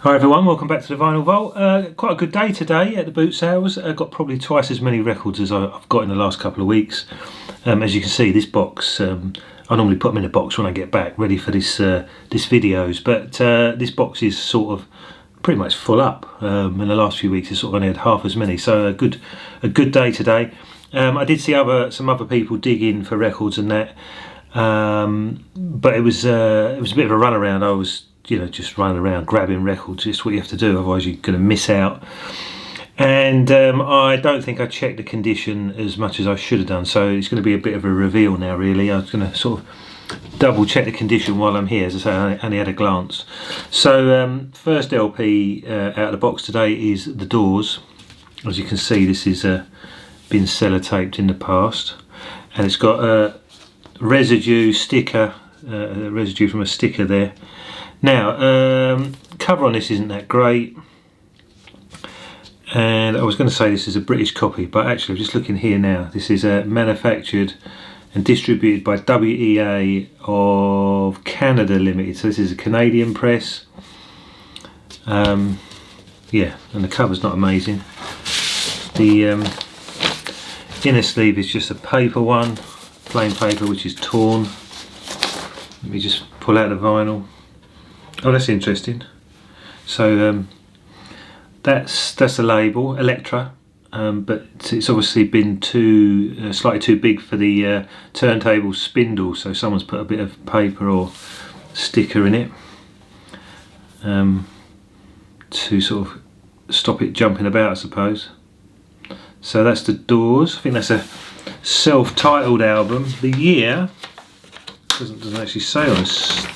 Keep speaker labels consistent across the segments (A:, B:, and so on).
A: Hi everyone, welcome back to the Vinyl Vault. Quite a good day today at the boot sales. I got probably twice as many records as I've got in the last couple of weeks. As you can see, this box, I normally put them in a box when I get back, ready for this videos. But this box is sort of pretty much full up. In the last few weeks, it's sort of only had half as many. So a good day today. I did see some other people dig in for records and that, but it was a bit of a runaround. I was just running around grabbing records. It's what you have to do, otherwise you're going to miss out. And I don't think I checked the condition as much as I should have done, so it's going to be a bit of a reveal now really. I was going to sort of double check the condition while I'm here. As I say, I only had a glance. So first LP out of the box today is The Doors. As you can see, this has been sellotaped in the past, and it's got a residue sticker, residue from a sticker there. Now, cover on this isn't that great, and I was going to say this is a British copy, but actually I'm just looking here now. This is manufactured and distributed by WEA of Canada Limited, so this is a Canadian press. Yeah, and the cover's not amazing. The inner sleeve is just a paper one, plain paper, which is torn. Let me just pull out the vinyl. Oh, that's interesting. So that's the label, Electra, but it's obviously been slightly too big for the turntable spindle, so someone's put a bit of paper or sticker in it to sort of stop it jumping about, I suppose. So that's The Doors. I think that's a self-titled album. The year doesn't actually say on this.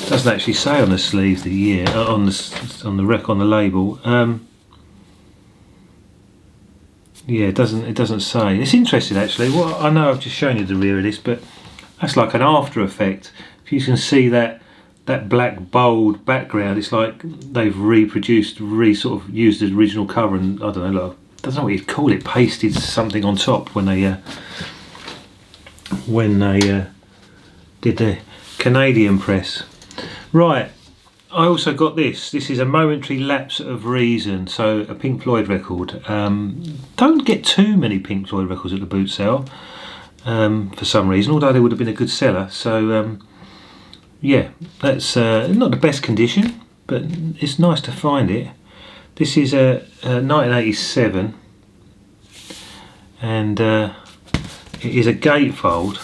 A: Doesn't actually say on the sleeve the year, on the label. Yeah, it doesn't say. It's interesting actually. Well, I know I've just shown you the rear of this, but that's like an after effect. If you can see that black bold background, it's like they've sort of used the original cover, and I don't know, like, I don't know what you'd call it, pasted something on top when they did the Canadian press. Right, I also got this. This is A Momentary Lapse of Reason, so a Pink Floyd record. Don't get too many Pink Floyd records at the boot sale for some reason, although they would have been a good seller. So yeah, that's not the best condition, but it's nice to find it. This is a 1987, and it is a gatefold.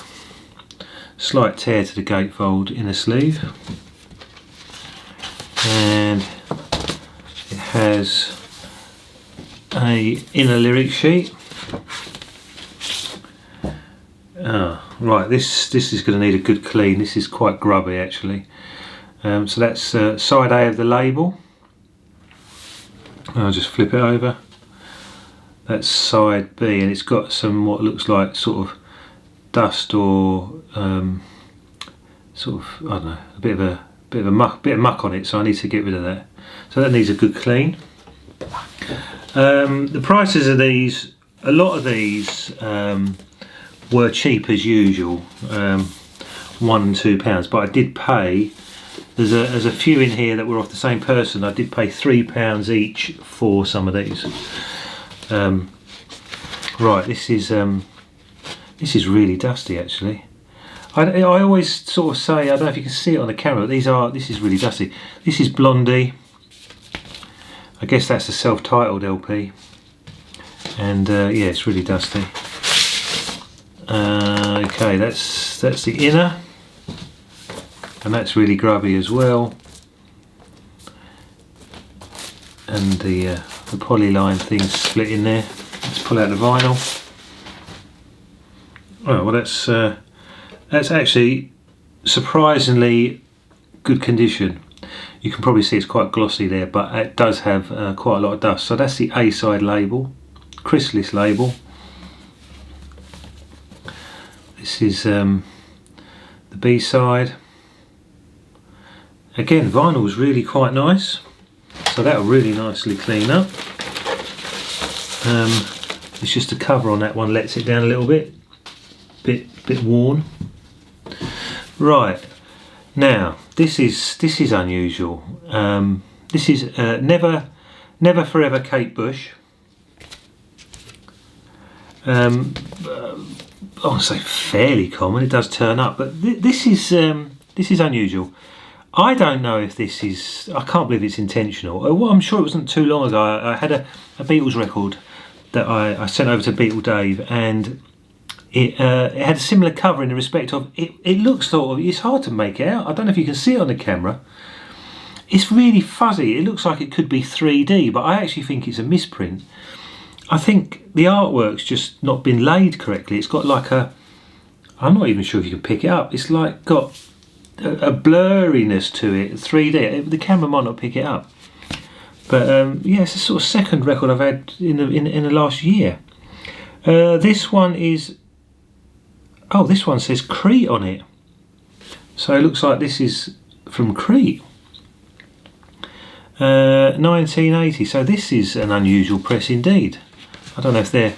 A: Slight tear to the gatefold in the sleeve, and it has a inner lyric sheet. Right, this is going to need a good clean. This is quite grubby actually. So that's side A of the label. I'll just flip it over. That's side B, and it's got some what looks like sort of dust or sort of, I don't know, a bit of muck on it, so I need to get rid of that. So that needs a good clean. The prices of these, a lot of these were cheap as usual, £1 and £2, but I did pay. There's a few in here that were off the same person. I did pay £3 each for some of these. Right, this is really dusty actually. I always sort of say, I don't know if you can see it on the camera, but this is really dusty. This is Blondie. I guess that's a self-titled LP, and yeah, it's really dusty. Okay, that's the inner, and that's really grubby as well. And the polyline thing's split in there. Let's pull out the vinyl. Oh, well, that's actually surprisingly good condition. You can probably see it's quite glossy there, but it does have quite a lot of dust. So that's the A side label, chrysalis label. This is the B side. Again, vinyl is really quite nice, so that'll really nicely clean up. It's just the cover on that one lets it down a little bit worn. Right, now This is unusual. This is Never Forever Kate Bush. I want to say fairly common. It does turn up, but this is unusual. I don't know if this is. I can't believe it's intentional. Well, I'm sure it wasn't too long ago. I had a Beatles record that I sent over to Beatle Dave, and it had a similar cover in the respect of it looks sort of. It's hard to make it out. I don't know if you can see it on the camera. It's really fuzzy. It looks like it could be 3D, but I actually think it's a misprint. I think the artwork's just not been laid correctly. It's got like a. I'm not even sure if you can pick it up. It's like got a blurriness to it, 3D. The camera might not pick it up, but yeah, it's a sort of second record I've had in the last year. This one is. Oh, this one says Crete on it, so it looks like this is from Crete. 1980. So this is an unusual press indeed. I don't know if they're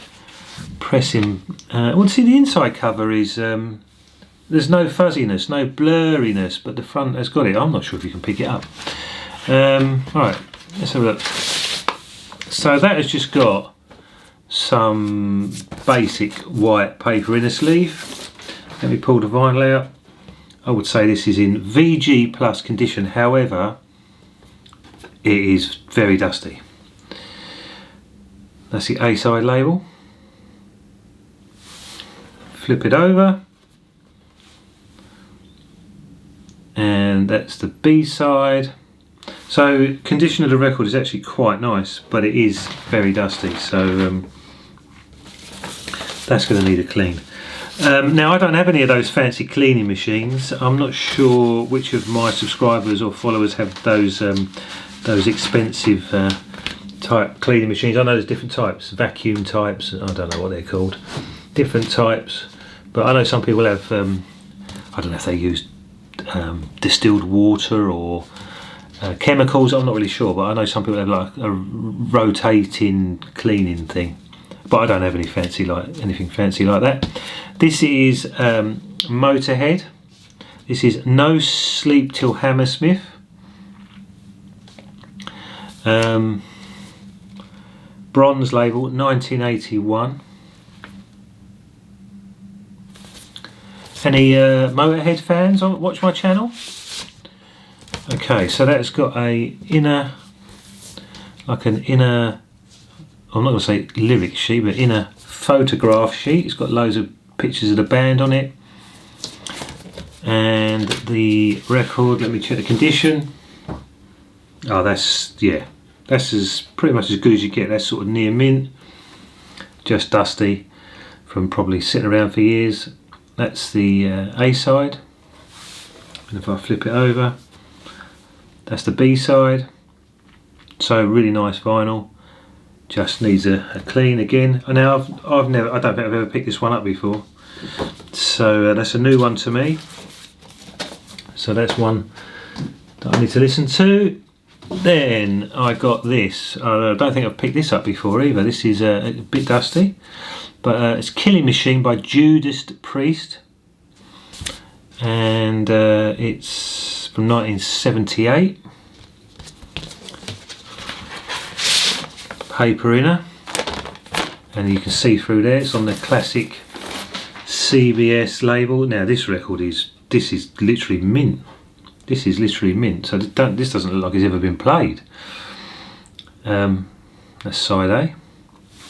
A: pressing. Well, see, the inside cover is. There's no fuzziness, no blurriness, but the front has got it. I'm not sure if you can pick it up. Right, let's have a look. So that has just got some basic white paper inner sleeve. Let me pull the vinyl out. I would say this is in VG plus condition, however, it is very dusty. That's the A side label. Flip it over. And that's the B side. So condition of the record is actually quite nice, but it is very dusty, so that's going to need a clean. Now, I don't have any of those fancy cleaning machines. I'm not sure which of my subscribers or followers have those expensive type cleaning machines. I know there's different types, vacuum types, I don't know what they're called, different types, but I know some people have I don't know if they use distilled water or chemicals. I'm not really sure, but I know some people have like a rotating cleaning thing, but I don't have anything fancy like that. This is Motorhead. This is No Sleep Till Hammersmith. Bronze label, 1981. Any Motorhead fans watch my channel? Okay, so that's got a inner, like an inner, I'm not going to say lyric sheet, but inner photograph sheet. It's got loads of pictures of the band on it. And the record, let me check the condition. Oh, that's pretty much as good as you get. That's sort of near mint, just dusty from probably sitting around for years. That's the A side, and if I flip it over, that's the B side. So really nice vinyl, just needs a clean again. And now I don't think I've ever picked this one up before, so that's a new one to me. So that's one that I need to listen to. Then I got this. I don't think I've picked this up before either. This is a bit dusty, but it's Killing Machine by Judas Priest, and it's from 1978. Paper inner, and you can see through there. It's on the classic CBS label. Now this record is literally mint. This is literally mint, so this doesn't look like it's ever been played. That's side A.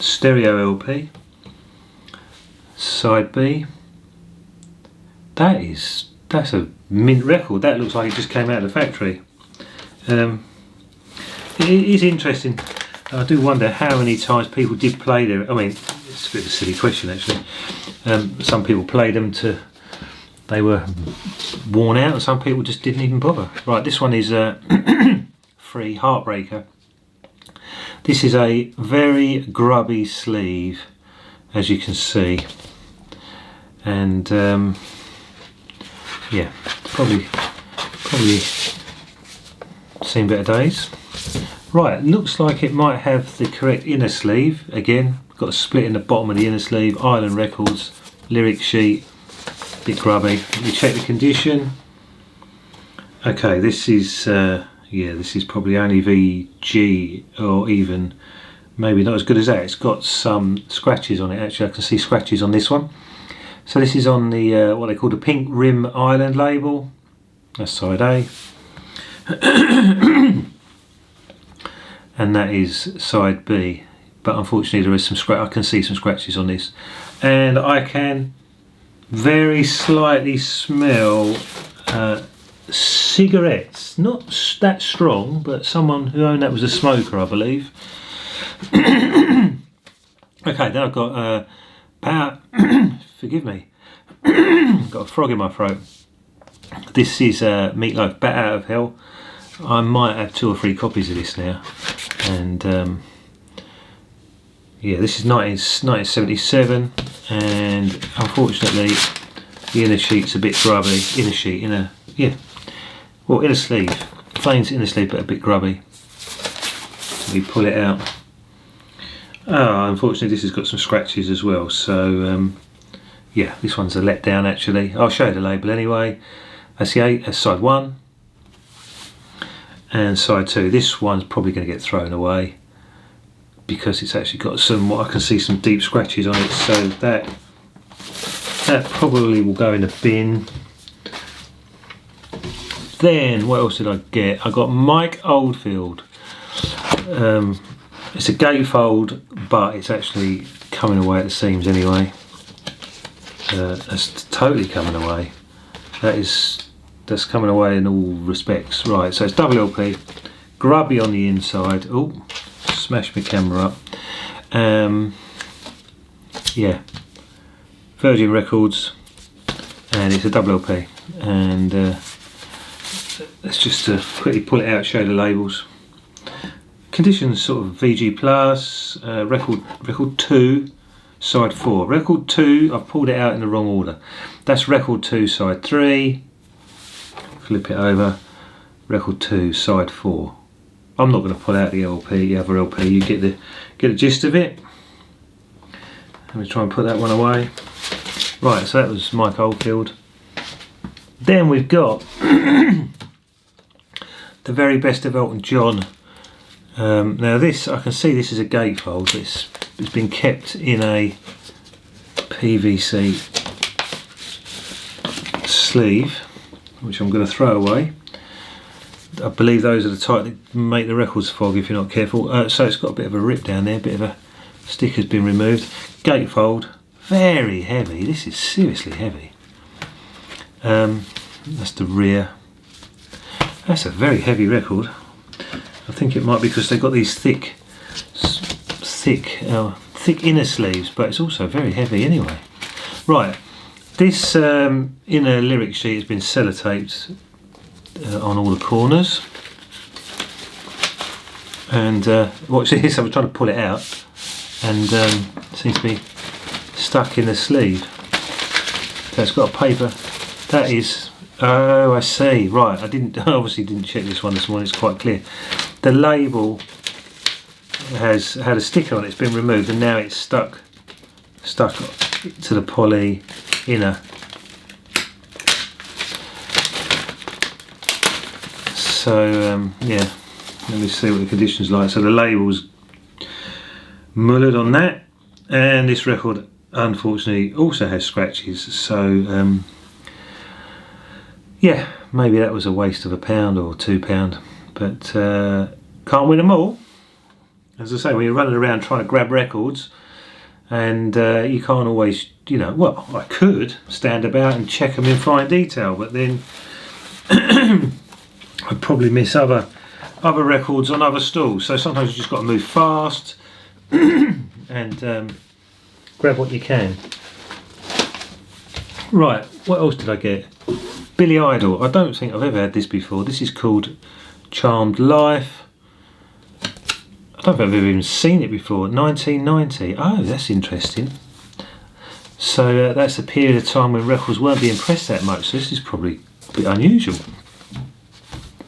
A: Stereo LP. Side B. That's a mint record. That looks like it just came out of the factory. It is interesting. I do wonder how many times people did play them. I mean, it's a bit of a silly question actually. Some people played them they were worn out, and some people just didn't even bother. Right, this one is Free Heartbreaker. This is a very grubby sleeve, as you can see, and yeah, probably seen better days. Right, looks like it might have the correct inner sleeve. Again, got a split in the bottom of the inner sleeve. Island Records, lyric sheet. Bit grubby. Let me check the condition. Okay, this is yeah, this is probably only VG, or even maybe not as good as that. It's got some scratches on it. Actually, I can see scratches on this one. So this is on the what they call the Pink Rim Island label. That's side A. And that is side B. But unfortunately there is some I can see some scratches on this. And I can very slightly smell cigarettes. Not that strong, but someone who owned that was a smoker, I believe. Okay, then I've got forgive me, got a frog in my throat. This is Meatloaf, Bat Out of Hell. I might have 2 or 3 copies of this now, and yeah, this is 1977, and unfortunately the inner sheet's a bit grubby. Inner sheet, inner sleeve, plain inner sleeve, but a bit grubby. Let me pull it out. Unfortunately this has got some scratches as well, so yeah, this one's a letdown actually. I'll show you the label anyway. That's side 1 and side 2. This one's probably going to get thrown away because it's actually got some, I can see some deep scratches on it, so that probably will go in the bin. Then what else did I get? I got Mike Oldfield. It's a gatefold, but it's actually coming away at the seams anyway. That's totally coming away. That's coming away in all respects. Right, so it's double LP, grubby on the inside. Oh, smashed my camera up. Yeah, Virgin Records, and it's a double LP. And let's just quickly pull it out, show the labels. Conditions sort of VG plus, record 2, side 4. Record 2, I've pulled it out in the wrong order. That's record 2, side 3. Flip it over. Record 2, side 4. I'm not going to pull out the LP, the other LP. You get the gist of it. Let me try and put that one away. Right, so that was Mike Oldfield. Then we've got the very best of Elton John. Now this, I can see this is a gatefold. It's been kept in a PVC sleeve, which I'm going to throw away. I believe those are the type that make the records fog if you're not careful. So it's got a bit of a rip down there, a bit of a sticker's been removed. Gatefold, very heavy. This is seriously heavy. That's the rear. That's a very heavy record. I think it might be because they've got these thick inner sleeves, but it's also very heavy anyway. Right, this inner lyric sheet has been sellotaped on all the corners, and watch this. I'm trying to pull it out, and it seems to be stuck in the sleeve. So it's got a paper. That is, oh, I see. Right, I obviously didn't check this one this morning. It's quite clear. The label has had a sticker on it. It's been removed, and now it's stuck to the poly inner. So yeah, let me see what the condition's like. So the label's mullered on that, and this record unfortunately also has scratches. So yeah, maybe that was a waste of £1 or £2, but can't win them all. As I say, when you're running around trying to grab records, and you can't always, you know, well, I could stand about and check them in fine detail, but then I'd probably miss other records on other stalls. So sometimes you just got to move fast and grab what you can. Right, what else did I get? Billy Idol. I don't think I've ever had this before. This is called Charmed Life. I don't think I've ever even seen it before. 1990. Oh, that's interesting. So that's a period of time when records weren't being pressed that much. So this is probably a bit unusual.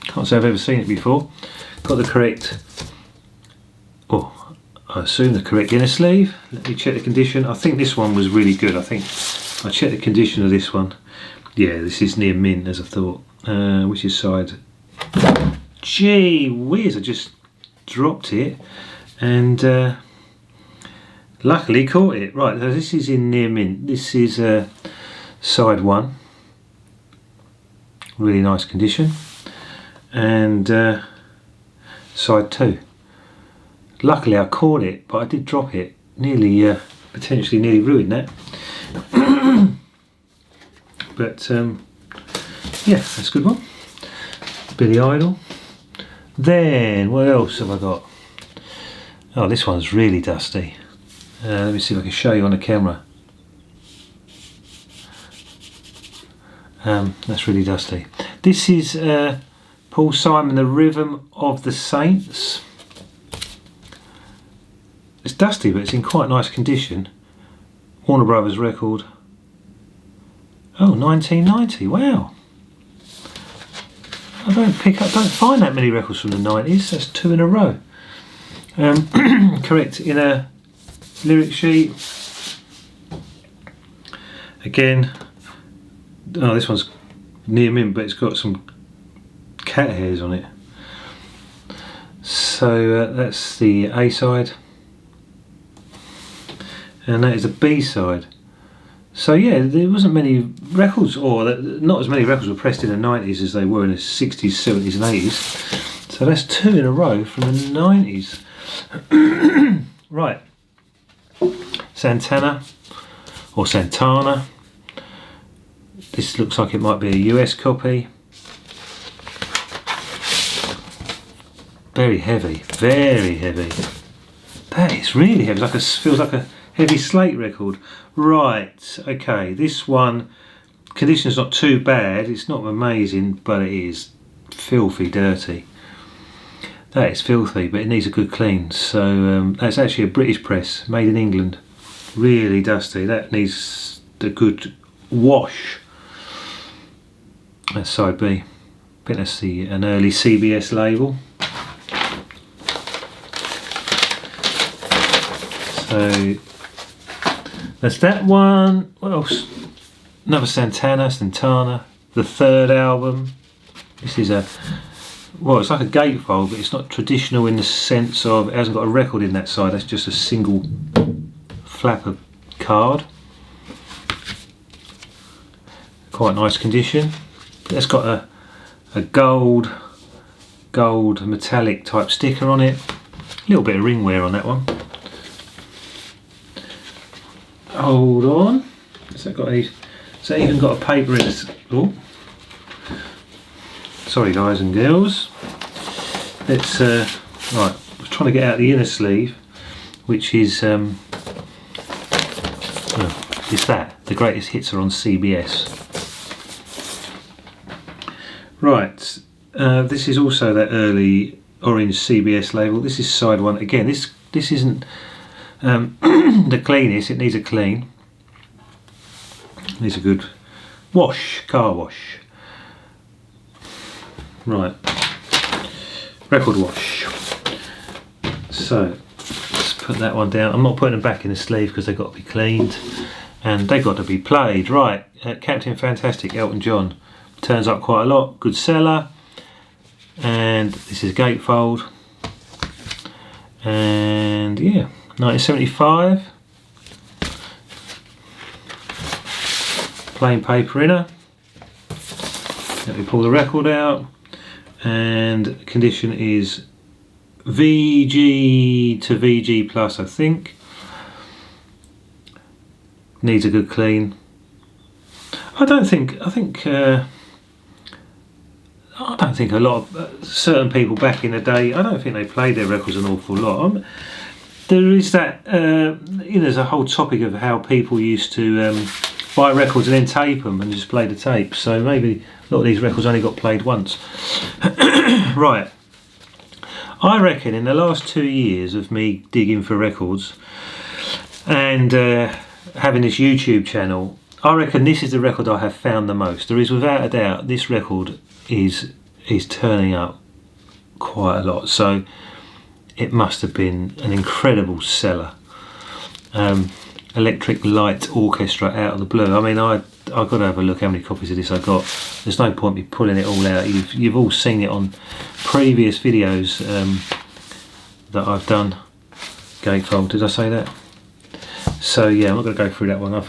A: Can't say I've ever seen it before. Got the correct, I assume the correct inner sleeve. Let me check the condition. I think this one was really good. I think I checked the condition of this one. Yeah, this is near mint, as I thought. which is side. Gee whiz, I just dropped it and luckily caught it. Right, so this is in near mint. This is side 1, really nice condition, and side 2. Luckily I caught it, but I did drop it. Nearly, potentially nearly ruined that. But yeah, that's a good one. Billy Idol. Then what else have I got? Oh, this one's really dusty. Let me see if I can show you on the camera. That's really dusty. This is Paul Simon, The Rhythm of the Saints. It's dusty, but it's in quite nice condition. Warner Brothers record. Oh, 1990. Wow. I don't find that many records from the 90s. That's 2 in a row. Correct in a lyric sheet. Again, oh, this one's near mint, but it's got some cat hairs on it. So that's the A side, and that is the B side. So yeah, there wasn't many records, or not as many records were pressed in the 90s as they were in the 60s, 70s and 80s. So that's 2 in a row from the 90s. Right, Santana, or Santana. This looks like it might be a US copy. Very heavy, very heavy. That is really heavy. Feels like a heavy slate record. Right, okay, this one, condition's not too bad. It's not amazing, but it is filthy dirty. That is filthy, but it needs a good clean. So that's actually a British press, made in England. Really dusty. That needs a good wash. That's side B. I think that's an early CBS label. So that's that one. What else? Another Santana, the 3rd album. This is well, it's like a gatefold, but it's not traditional in the sense of it hasn't got a record in that side. That's just a single flapper card. Quite nice condition. It's got a gold metallic type sticker on it. A little bit of ring wear on that one. Hold on. Has that even got a paper in it? Oh. Sorry guys and girls. It's right, I was trying to get out the inner sleeve, which is well, it's that. The greatest hits are on CBS. Right, this is also that early orange CBS label. This is side 1. Again, this isn't the cleanest. It needs a clean. Needs a good wash, car wash. Right, record wash. So let's put that one down. I'm not putting them back in the sleeve because they've got to be cleaned and they've got to be played. Right, Captain Fantastic, Elton John. Turns up quite a lot, good seller. And this is gatefold. And yeah, 1975. Plain paper inner. Let me pull the record out. And condition is VG to VG plus, I think. Needs a good clean. I don't think a lot of certain people back in the day, I don't think they played their records an awful lot. There is that, there's a whole topic of how people used to buy records and then tape them and just play the tape. So maybe a lot of these records only got played once. Right. I reckon in the last 2 years of me digging for records and having this YouTube channel, I reckon this is the record I have found the most. There is without a doubt this record is turning up quite a lot, so it must have been an incredible seller. Electric Light Orchestra, Out of the Blue. I mean, I I've got to have a look how many copies of this I got. There's no point me pulling it all out. You've all seen it on previous videos that I've done. Gatefold, did I say that? So yeah, I'm not going to go through that one. I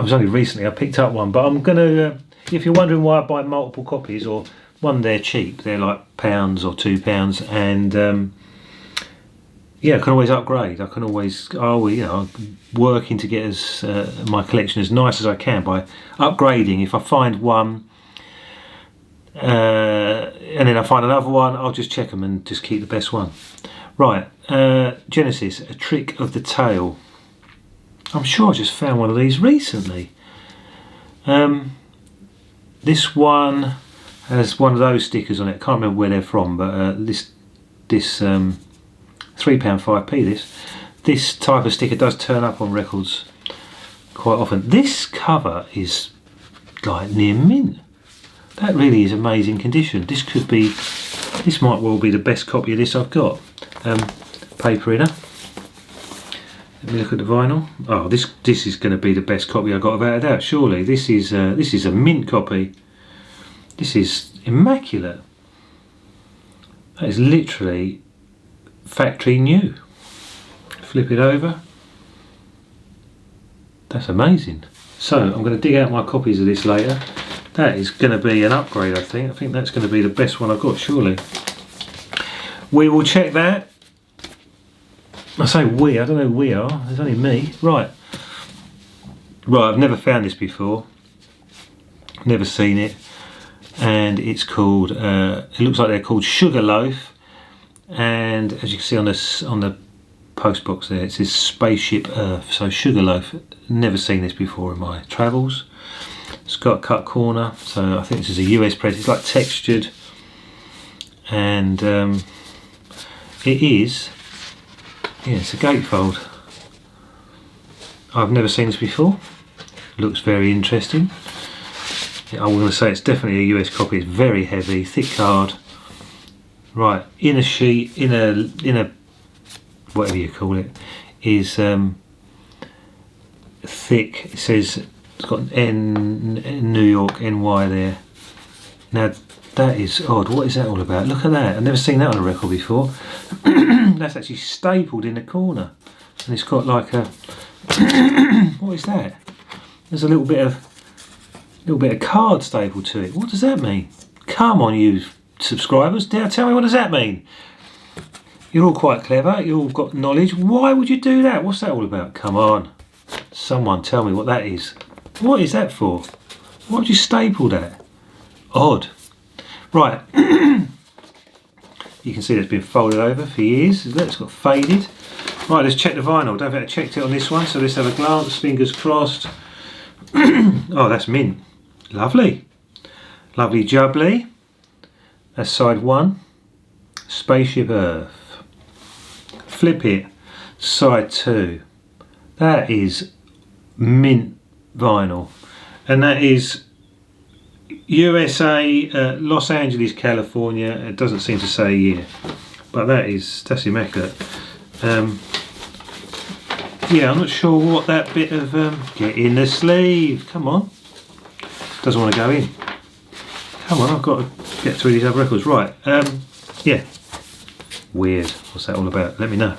A: was only recently I picked up one, but I'm going to. If you're wondering why I buy multiple copies, or one, they're cheap. They're like £1 or £2, and yeah, I can always upgrade. I can always, I'm working to get my collection as nice as I can by upgrading. If I find one, and then I find another one, I'll just check them and just keep the best one. Right, Genesis, A Trick of the Tail. I'm sure I just found one of these recently. This one has one of those stickers on it. Can't remember where they're from, but this £3.5p. This type of sticker does turn up on records quite often. This cover is like near mint. That really is amazing condition. This might well be the best copy of this I've got. Paper inner. Let me look at the vinyl. Oh, this is going to be the best copy I got, without a doubt. Surely this is a mint copy. This is immaculate. That is literally factory new. Flip it over. That's amazing. So I'm going to dig out my copies of this later. That is going to be an upgrade, I think. I think that's going to be the best one I've got, surely. We will check that. I say we, I don't know who we are. There's only me. Right, I've never found this before. Never seen it. And it's called, it looks like they're called Sugarloaf. And as you can see on the post box there, it says Spaceship Earth. So Sugarloaf. Never seen this before in my travels. It's got a cut corner, so I think this is a US press. It's like textured, and it is. Yeah, it's a gatefold. I've never seen this before. Looks very interesting. I'm going to say it's definitely a US copy. It's very heavy, thick card. Right, inner sheet, inner whatever you call it, is thick. It says it's got N New York NY there. Now that is odd. What is that all about? Look at that. I've never seen that on a record before. That's actually stapled in the corner, and it's got like a what is that? There's a little bit of card stapled to it. What does that mean? Come on, you subscribers, now tell me, what does that mean? You're all quite clever. You've all got knowledge. Why would you do that? What's that all about? Come on, someone tell me what that is. What is that for? Why would you staple that? Odd. Right. You can see that's been folded over for years. It's got faded. Right, let's check the vinyl. Don't think I checked it on this one, so let's have a glance. Fingers crossed. Oh, that's mint. Lovely. Lovely jubbly. That's side one. Spaceship Earth. Flip it. Side two. That is mint vinyl, and that is USA, Los Angeles, California. It doesn't seem to say a year, but that's immaculate. Yeah, I'm not sure what that bit of get in the sleeve. Come on, doesn't want to go in. Come on, I've got to get through these other records. Right, yeah, weird. What's that all about? Let me know.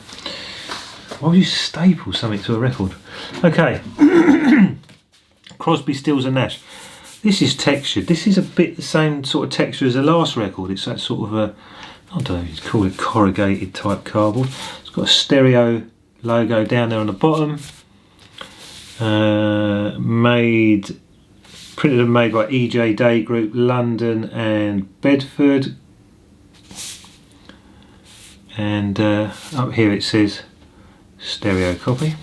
A: Why would you staple something to a record? Okay. Crosby, Stills and Nash. This is textured. This is a bit the same sort of texture as the last record. It's that sort of a, I don't know, you'd call it corrugated type cardboard. It's got a stereo logo down there on the bottom. Printed and made by EJ Day Group, London and Bedford. And up here it says stereo copy.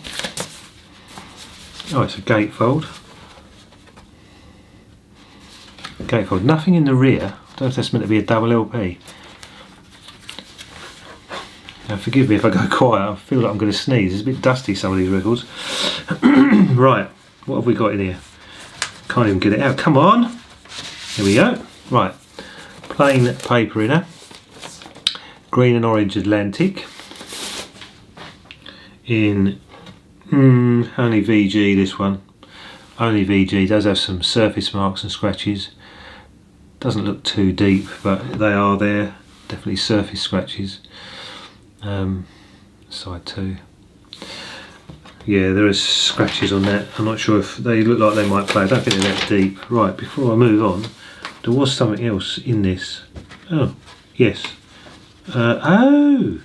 A: Oh, it's a gatefold. Gatefold. Nothing in the rear. I don't know if that's meant to be a double LP. Now forgive me if I go quiet. I feel like I'm going to sneeze. It's a bit dusty, some of these records. Right, what have we got in here? Can't even get it out. Come on. Here we go. Right, plain paper inner. Green and orange Atlantic. In only VG, this one. only VG, does have some surface marks and scratches. Doesn't look too deep, but they are there, definitely surface scratches. Side 2. Yeah, there is scratches on that. I'm not sure if they look like they might play. I don't think they're that deep. Right, before I move on, there was something else in this. Oh, yes. Oh!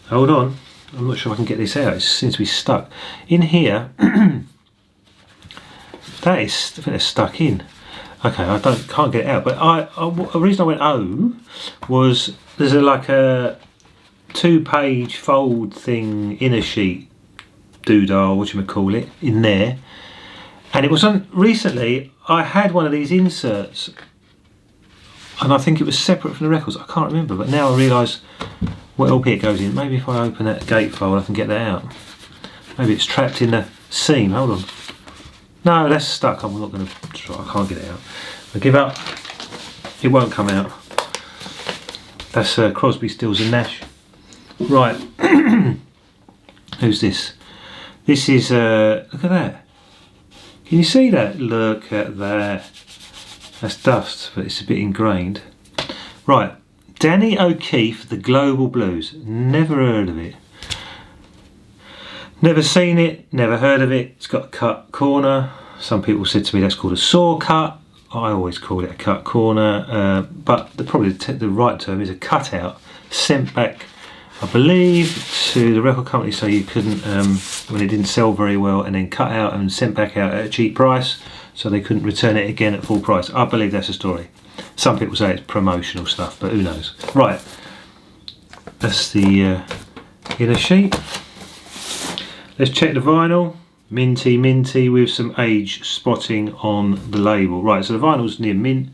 A: Hold on. I'm not sure I can get this out. It seems to be stuck. In here, that is, I think it's stuck in. Okay, can't get it out. But the reason I went was there's like a 2-page fold thing, inner sheet doodah, whatchamacallit, in there. And it was on recently. I had one of these inserts, and I think it was separate from the records. I can't remember, but now I realise what LP it goes in. Maybe if I open that gatefold, I can get that out. Maybe it's trapped in the seam. Hold on. No, that's stuck. I'm not going to try. I can't get it out. I give up. It won't come out. That's Crosby, Stills and Nash. Right. Who's this? This is, look at that. Can you see that? Look at that. That's dust, but it's a bit ingrained. Right. Danny O'Keefe, The Global Blues. Never heard of it. Never seen it, never heard of it. It's got a cut corner. Some people said to me that's called a saw cut. I always call it a cut corner, but probably the right term is a cutout sent back, I believe, to the record company so you couldn't, when it didn't sell very well, and then cut out and sent back out at a cheap price so they couldn't return it again at full price. I believe that's the story. Some people say it's promotional stuff, but who knows. Right, that's the inner sheet. Let's check the vinyl. Minty with some age spotting on the label. Right, so the vinyl's near mint,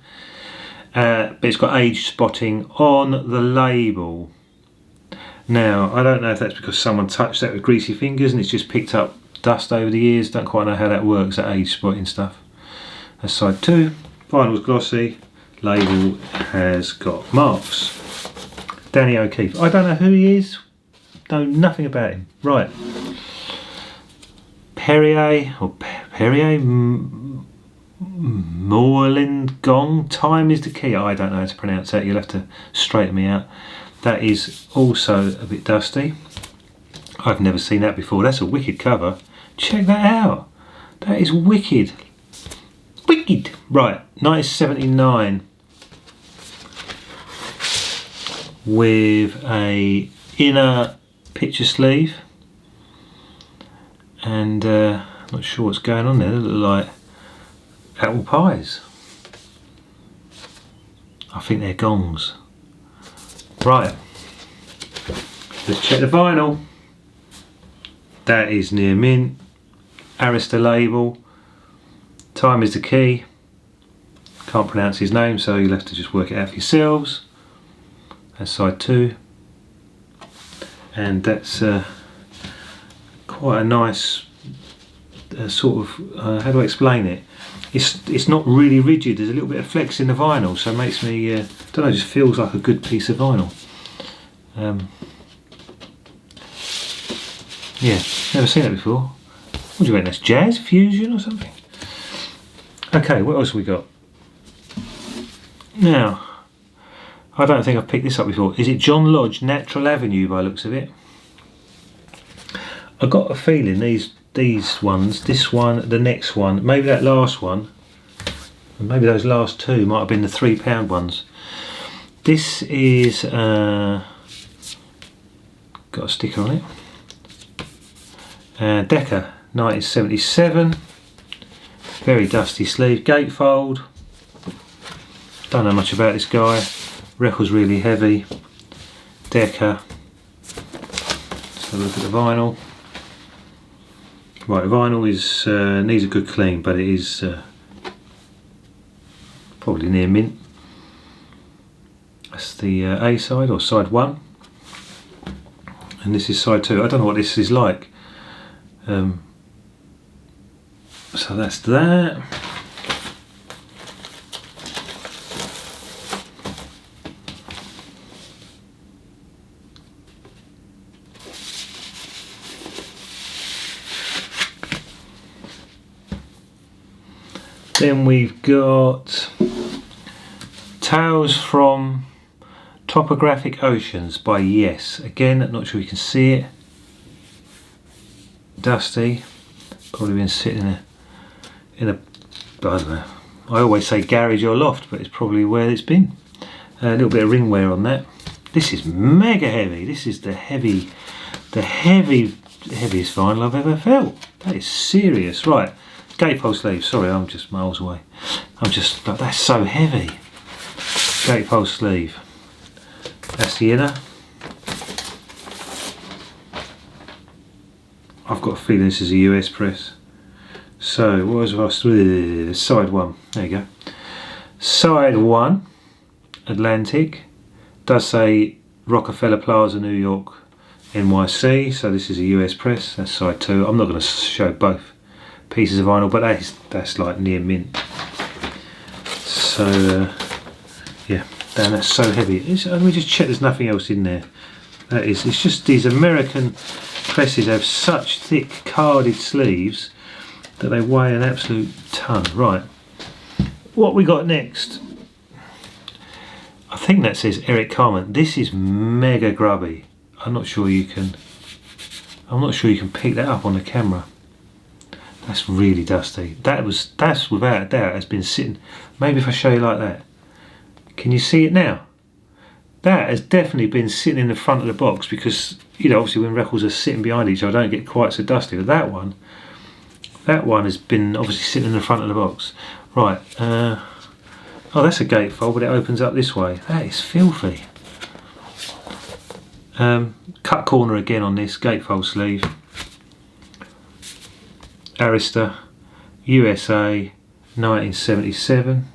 A: but it's got age spotting on the label. Now, I don't know if that's because someone touched that with greasy fingers and it's just picked up dust over the years. Don't quite know how that works, that age spotting stuff. That's side 2. Vinyl's glossy. Label has got marks. Danny O'Keefe. I don't know who he is. Know nothing about him. Right. Perrier Moreland Gong. Time is the key. I don't know how to pronounce that. You'll have to straighten me out. That is also a bit dusty. I've never seen that before. That's a wicked cover. Check that out. That is wicked. Wicked. Right, 1979 with a inner picture sleeve. And I'm not sure what's going on there. They look like apple pies. I think they're gongs. Right, let's check the vinyl. That is near mint. Arista label. Time is the key. Can't pronounce his name, so you'll have to just work it out for yourselves. That's side 2. And that's quite a nice sort of, how do I explain it? It's not really rigid. There's a little bit of flex in the vinyl, so it makes me, I don't know, just feels like a good piece of vinyl. Yeah, never seen it before. What do you reckon? That's jazz fusion or something? Okay, what else have we got? Now, I don't think I've picked this up before. Is it John Lodge, Natural Avenue by the looks of it? I got a feeling these ones, this one, the next one, maybe that last one, and maybe those last 2 might have been the £3 ones. This is got a sticker on it. Decca, 1977. Very dusty sleeve, gatefold. Don't know much about this guy. Record's really heavy. Decca. Let's have a look at the vinyl. Right, vinyl is needs a good clean, but it is probably near mint. That's the A side, or side 1, and this is side 2. I don't know what this is like. So that's that. Then we've got Tales from Topographic Oceans by Yes. Again, not sure you can see it. Dusty. Probably been sitting in a I don't know. I always say garage or loft, but it's probably where it's been. A little bit of ring wear on that. This is mega heavy. This is the heaviest vinyl I've ever felt. That is serious. Right, gatefold sleeve. Sorry, I'm just miles away. I'm just like, that's so heavy. Gatefold sleeve. That's the inner. I've got a feeling this is a US press. So what was I? Side 1. There you go. Side 1, Atlantic. Does say Rockefeller Plaza, New York, NYC. So this is a US press. That's side 2. I'm not going to show both pieces of vinyl, but that's like near mint. So yeah, damn, that's so heavy. Let me just check. There's nothing else in there. It's just these American presses have such thick carded sleeves that they weigh an absolute ton. Right, what we got next? I think that says Eric Carmen. This is mega grubby. I'm not sure you can pick that up on the camera. That's really dusty. That's without a doubt has been sitting. Maybe if I show you like that. Can you see it now? That has definitely been sitting in the front of the box, because you know, obviously when records are sitting behind each other, I don't get quite so dusty. But that one has been obviously sitting in the front of the box. Right. Oh, that's a gatefold, but it opens up this way. That is filthy. Cut corner again on this gatefold sleeve. Arista, USA, 1977.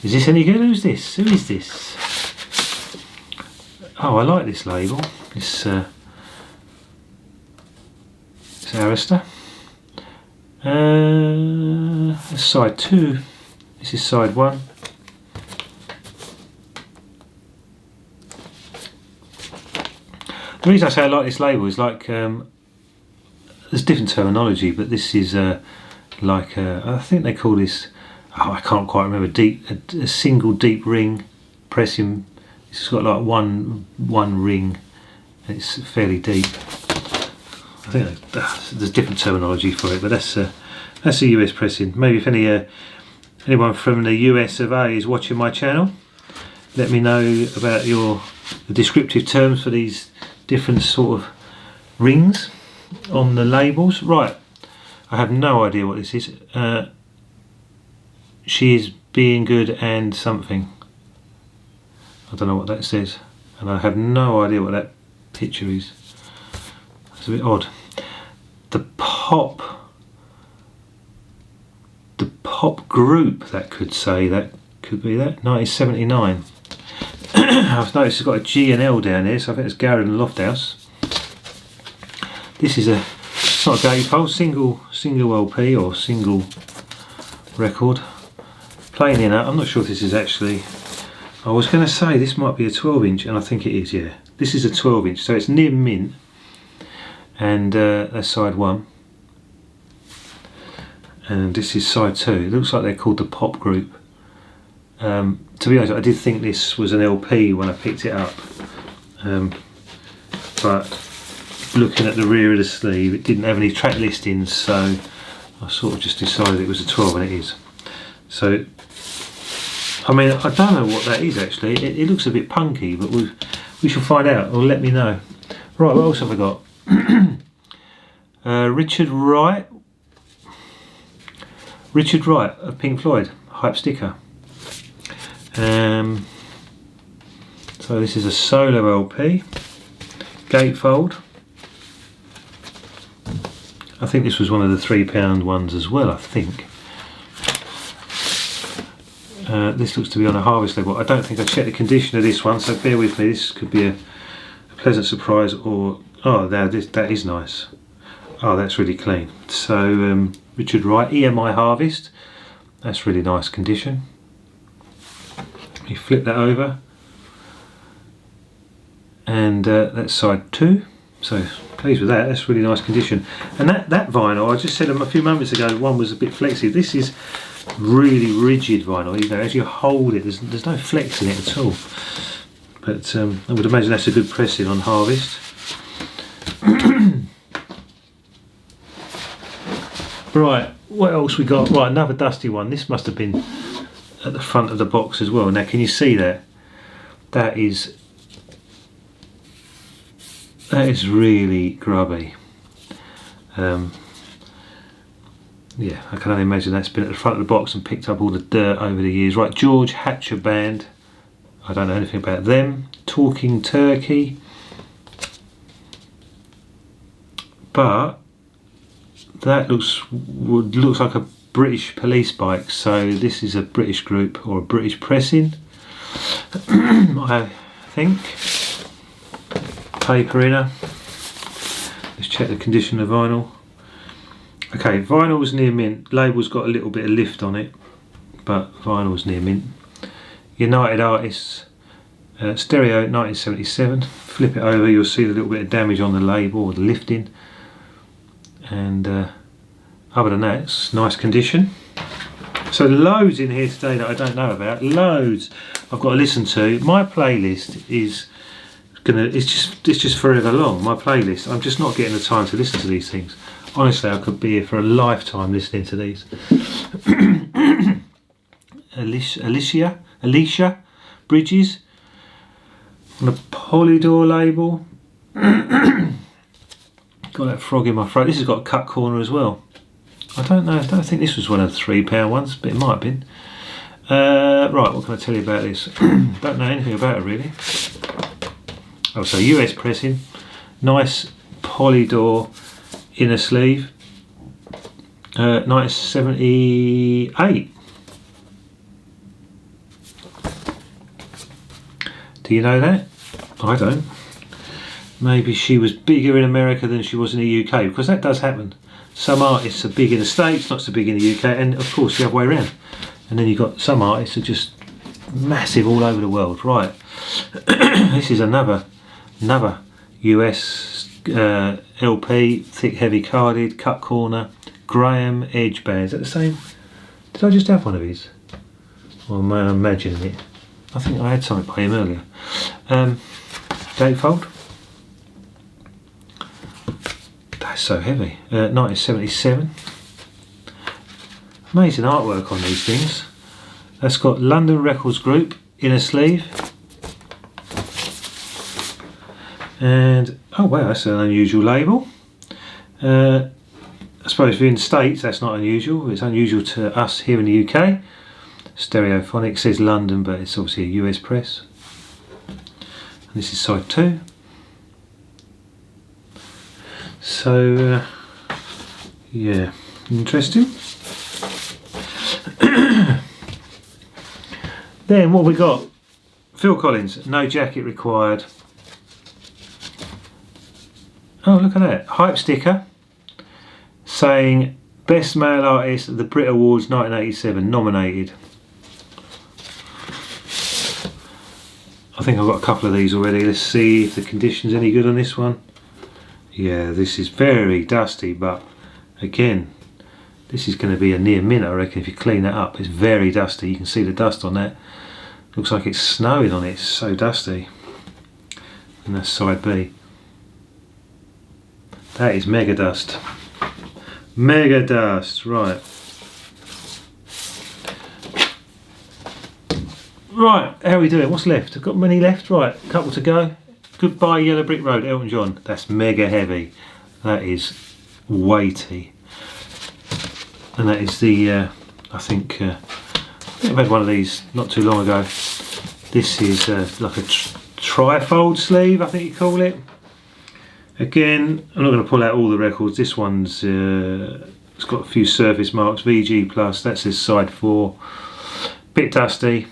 A: Is this any good? Who's this? Who is this? Oh, I like this label. It's Arista. That's side 2. This is side 1. The reason I say I like this label is like there's different terminology, but this is like I think they call this. Oh, I can't quite remember. A single deep ring pressing. It's got like one ring. And it's fairly deep. I think there's different terminology for it, but that's a US pressing. Maybe if anyone from the US of A is watching my channel, let me know about the descriptive terms for these different sort of rings on the labels. Right, I have no idea what this is. She is being good and something. I don't know what that says, and I have no idea what that picture is. It's a bit odd. The pop group, that could say, that could be that 1979. I've noticed it's got a G and L down here, so I think it's Galore and Lofthouse. This is it's not a gatefold, single LP or single record. Plain inner. I'm not sure if this is actually. I was going to say this might be a 12-inch, and I think it is. Yeah, this is a 12-inch, so it's near mint, and that's side 1, and this is side 2. It looks like they're called the Pop Group. To be honest, I did think this was an LP when I picked it up, but looking at the rear of the sleeve, it didn't have any track listings, so I sort of just decided it was a 12, and it is. So, I mean, I don't know what that is actually. It looks a bit punky, but we shall find out, or let me know. Right, what else have I got? Richard Wright of Pink Floyd, hype sticker. So this is a solo LP, gatefold. I think this was one of the £3 ones as well, I think. This looks to be on a harvest label. I don't think I checked the condition of this one, so bear with me. This could be a pleasant surprise, or oh, that is nice. Oh, that's really clean. So Richard Wright, EMI Harvest. That's really nice condition. You flip that over, and that's side 2. So pleased with that. That's really nice condition. And that vinyl, I just said a few moments ago, one was a bit flexy. This is really rigid vinyl. You know, as you hold it, there's no flex in it at all. But I would imagine that's a good pressing on Harvest. Right, what else we got? Right, another dusty one. This must have been at the front of the box as well. Now, can you see that? That is really grubby. Yeah, I can only imagine that's been at the front of the box and picked up all the dirt over the years. Right, George Hatcher Band. I don't know anything about them. Talking Turkey. But that looks like a British police bike. So this is a British group or a British pressing. I think. Paper inner. Let's check the condition of vinyl. Okay, vinyl's near mint. Label's got a little bit of lift on it, but vinyl's near mint. United Artists, stereo 1977. Flip it over, you'll see the little bit of damage on the label or the lifting. And other than that, it's nice condition. So loads in here today that I don't know about. Loads I've got to listen to. My playlist is it's just forever long. My playlist. I'm just not getting the time to listen to these things. Honestly, I could be here for a lifetime listening to these. Alicia Bridges on a Polydor label. Got that frog in my throat. This has got a cut corner as well. I don't know. I don't think this was one of the £3 ones, but it might have been. Right, what can I tell you about this? Don't know anything about it really. Oh, so US pressing, nice Polydor inner sleeve, 1978. Do you know that? I don't. Maybe she was bigger in America than she was in the UK, because that does happen. Some artists are big in the States, not so big in the UK, and of course the other way around. And then you've got some artists who are just massive all over the world. Right, this is another US LP, thick heavy carded, cut corner, Graham Edge band. Is that the same? Did I just have one of these? Or am I imagining it? I think I had something by him earlier. Gatefold. That's so heavy. 1977. Amazing artwork on these things. That's got London Records Group inner sleeve. And oh wow, that's an unusual label. I suppose if you're in the States that's not unusual. It's unusual to us here in the UK. Stereophonic says London, but it's obviously a US press. And this is side 2. So yeah, interesting. Then what we got? Phil Collins, no jacket required. Oh, look at that. Hype sticker saying Best Male Artist at the Brit Awards 1987, nominated. I think I've got a couple of these already. Let's see if the condition's any good on this one. Yeah, this is very dusty, but again, this is going to be a near mint, I reckon, if you clean that up. It's very dusty. You can see the dust on that. Looks like it's snowing on it. It's so dusty. And that's side B. That is mega dust. Mega dust, right. Right, how are we doing? What's left? I've got many left, right, a couple to go. Goodbye Yellow Brick Road, Elton John. That's mega heavy. That is weighty. And that is the, I think I've had one of these not too long ago. This is like a trifold sleeve, I think you call it. Again, I'm not going to pull out all the records. This one's it's got a few surface marks. VG Plus, that says side 4. Bit dusty,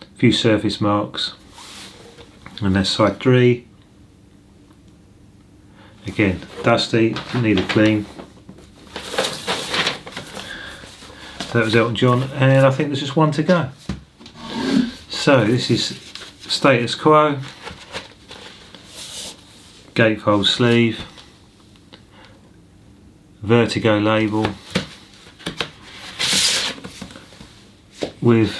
A: a few surface marks. And that's side 3. Again, dusty, need a clean. So that was Elton John, and I think there's just one to go. So this is status quo. gatefold sleeve, Vertigo label with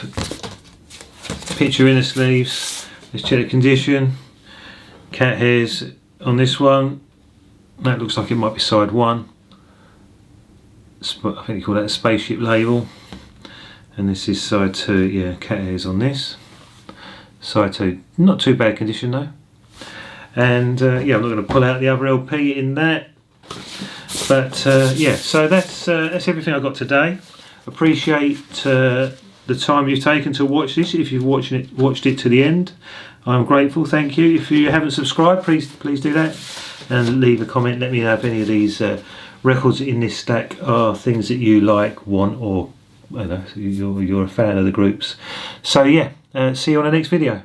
A: picture inner sleeves. Let's check the condition. Cat hairs on this one. That looks like it might be side 1. I think they call that a spaceship label. And this is side 2. Yeah, cat hairs on this. Side 2, not too bad condition though. And yeah, I'm not going to pull out the other LP in that. But yeah, so that's everything I got today. Appreciate the time you've taken to watch this. If you've watched it to the end, I'm grateful. Thank you. If you haven't subscribed, please do that and leave a comment. Let me know if any of these records in this stack are things that you like, want, or I don't know, you're a fan of the groups. So yeah, see you on the next video.